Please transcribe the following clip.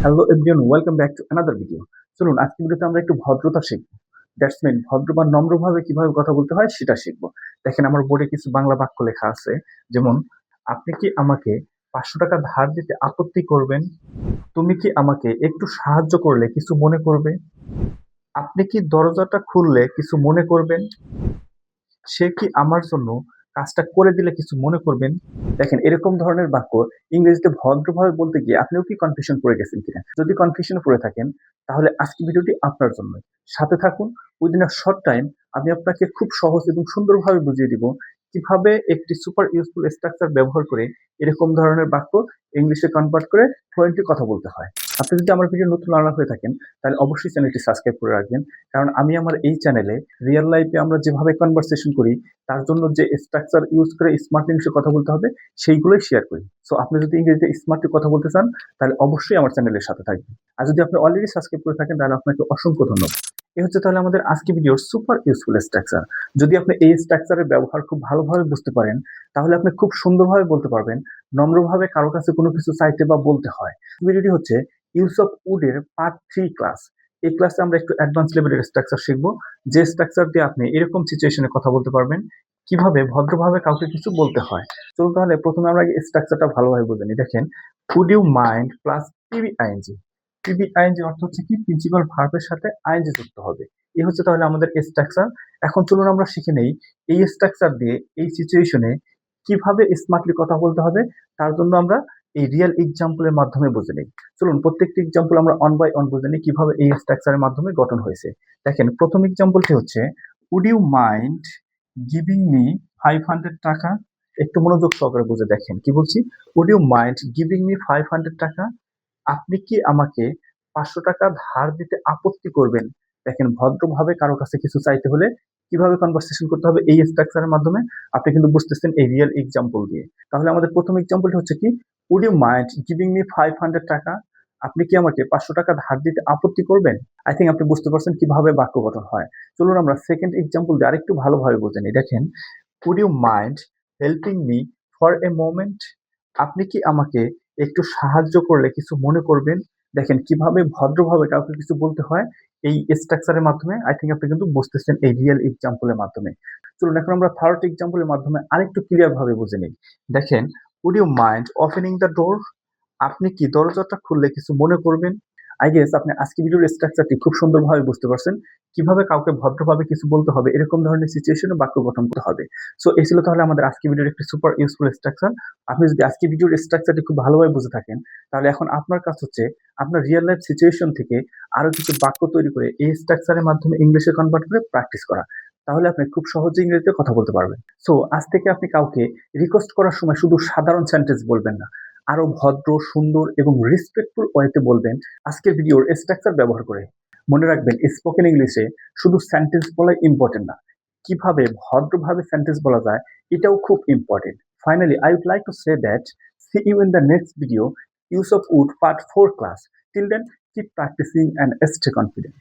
Hello everyone, welcome back to another video. চলুন আজকের ভিডিওতে আমরা একটু ভদ্রতা শিখব। দ্যাটস মিন ভদ্র বা নম্রভাবে কিভাবে কথা বলতে হয় সেটা শিখব। দেখেন আমার বোর্ডে কিছু বাংলা বাক্য লেখা আছে, যেমন আপনি কি আমাকে 500 টাকা ধার দিতে আপত্তি করবেন? তুমি কি আমাকে একটু সাহায্য করলে কিছু মনে করবে? আপনি কি দরজাটা খুললে কিছু মনে করবেন? সে কি আমার জন্য কাজটা করে দিলে কিছু মনে করবেন? দেখেন এরকম ধরনের বাক্য ইংরেজিতে ভদ্রভাবে বলতে গিয়ে আপনিও কি কনফিউশন পড়ে গেছেন কিনা? যদি কনফিউশনে পড়ে থাকেন তাহলে আজকের ভিডিওটি আপনার জন্য। সাথে থাকুন। উইদিন আ শর্ট টাইম আমি আপনাকে খুব সহজ এবং সুন্দরভাবে বুঝিয়ে দিব কিভাবে একটি সুপার ইউজফুল স্ট্রাকচার ব্যবহার করে এরকম ধরনের বাক্য ইংলিশে কনভার্ট করে ফ্লুয়েন্টলি কথা বলতে হয়। আপনি যদি আমার ভিডিও নতুন লার্নার হয়ে থাকেন তাহলে অবশ্যই চ্যানেলটি সাবস্ক্রাইব করে রাখবেন। কারণ আমি আমার এই চ্যানেলে রিয়েল লাইফে আমরা যেভাবে কনভারসেশন করি তার জন্য যে স্ট্রাকচার ইউজ করে স্মার্ট ইংলিশে কথা বলতে হবে সেইগুলোই শেয়ার করি। সো আপনি যদি ইংরেজিতে স্মার্টলি কথা বলতে চান তাহলে অবশ্যই আমার চ্যানেলের সাথে থাকবেন। আর যদি আপনি অলরেডি সাবস্ক্রাইব করে থাকেন তাহলে আপনাকে অসংখ্য ধন্যবাদ। এই হচ্ছে তাহলে আমাদের আজকে ভিডিওর সুপার ইউজফুল স্ট্রাকচার। যদি আপনি এই স্ট্রাকচারের ব্যবহার খুব ভালোভাবে বুঝতে পারেন তাহলে আপনি খুব সুন্দরভাবে বলতে পারবেন নম্রভাবে কারো কাছে কোনো কিছু চাইতে বা বলতে হয়। ভিডিওটি হচ্ছে ইউজ অফ উড এর পার্ট 3 ক্লাস। এই ক্লাসে আমরা একটু অ্যাডভান্স লেভেলের স্ট্রাকচার শিখবো, যে স্ট্রাকচার দিয়ে আপনি এরকম সিচুয়েশনে কথা বলতে পারবেন, কিভাবে ভদ্রভাবে কাউকে কিছু বলতে হয়। চলুন তাহলে প্রথমে আমরা এই স্ট্রাকচারটা ভালোভাবে বুঝে নিই। দেখেন, উড ইউ মাইন্ড প্লাস পিবিআইএনজি। পিবিআইএনজি অর্থ হচ্ছে কি প্রিন্সিপাল ভার্বের সাথে আইএনজি যুক্ত হবে। এই হচ্ছে তাহলে আমাদের স্ট্রাকচার। এখন চলুন আমরা শিখে নেই এই স্ট্রাকচার দিয়ে এই সিচুয়েশনে কিভাবে স্মার্টলি কথা বলতে হবে। তার জন্য আমরা এই রিয়েল এক্সাম্পলের মাধ্যমে বুঝে নিই। চলুন প্রত্যেকটি এক্সাম্পল আমরা অন বাই অন বুঝে নিই কিভাবে এই স্ট্রাকচারের মাধ্যমে গঠন হয়েছে। দেখেন প্রথম এক্সাম্পলটি হচ্ছে would you mind giving me 500 taka. একটু মনোযোগ সহকারে বুঝে দেখেন কি বলছি। Would you mind giving me 500 taka? আপনি কি আমাকে 500 টাকা ধার দিতে আপত্তি করবেন? দেখেন ভদ্রভাবে কারো কাছে কিছু চাইতে হলে কিভাবে কনভারসেশন করতে হবে এই স্ট্রাকচারের মাধ্যমে আপনি কিন্তু বুঝতেছেন এই রিয়েল এক্সাম্পল দিয়ে। তাহলে আমাদের প্রথম এক্সাম্পলটি হচ্ছে কি, would you mind giving me 500 taka? আপনি কি আমাকে 500 টাকা ধার দিতে আপত্তি করবেন? আই থিঙ্ক আপনি বুঝতে পারছেন কিভাবে বাক্য গঠন হয়। চলুন আমরা সেকেন্ড এক্সাম্পল দিয়ে আরেকটু ভালোভাবে বুঝে নিই। দেখেন, would you mind helping me for a moment? আপনি কি আমাকে একটু সাহায্য করলে কিছু মনে করবেন? দেখেন কিভাবে ভদ্রভাবে কাউকে কিছু বলতে হয় এই স্ট্রাকচারের মাধ্যমে। আই থিঙ্ক আপনি কিন্তু বুঝতেছেন এই রিয়েল এক্সাম্পলের মাধ্যমে। চলুন এখন আমরা থার্ড এক্সাম্পলের মাধ্যমে আরেকটু ক্লিয়ার ভাবে বুঝে নিই। দেখেন, would you mind opening the door? আপনি কি দরজাটা খুললে কিছু মনে করবেন? আই গেস আপনি আজকে ভিডিওর স্ট্রাকচারটি খুব সুন্দরভাবে বুঝতে পারছেন কিভাবে কাউকে ভদ্রভাবে কিছু বলতে হবে এরকম ধরনের সিচুয়েশনে বাক্য গঠন করতে হবে। সো এই ছিল তাহলে আমাদের আজকে ভিডিওর একটি সুপার ইউজফুল স্ট্রাকচার। আপনি যদি আজকে ভিডিওর স্ট্রাকচারটি খুব ভালোভাবে বুঝে থাকেন তাহলে এখন আপনার কাজ হচ্ছে আপনার রিয়েল লাইফ সিচুয়েশন থেকে আরো কিছু বাক্য তৈরি করে এই স্ট্রাকচারের মাধ্যমে ইংলিশে কনভার্ট করে প্র্যাকটিস করা। তাহলে আপনি খুব সহজে ইংরেজিতে কথা বলতে পারবেন। সো আজ থেকে আপনি কাউকে রিকোয়েস্ট করার সময় শুধু সাধারণ সেন্টেন্স বলবেন না, আরো ভদ্র, সুন্দর এবং রেসপেক্টফুল ওয়েতে বলবেন আজকের ভিডিওর স্ট্রাকচার ব্যবহার করে। মনে রাখবেন স্পোকেন ইংলিশে শুধু সেন্টেন্স বলাই ইম্পর্টেন্ট না, কিভাবে ভদ্রভাবে সেন্টেন্স বলা যায় এটাও খুব important. Finally, I would like to say that see you in the next video, Use of Wood Part 4 class. Till then, keep practicing and stay confident.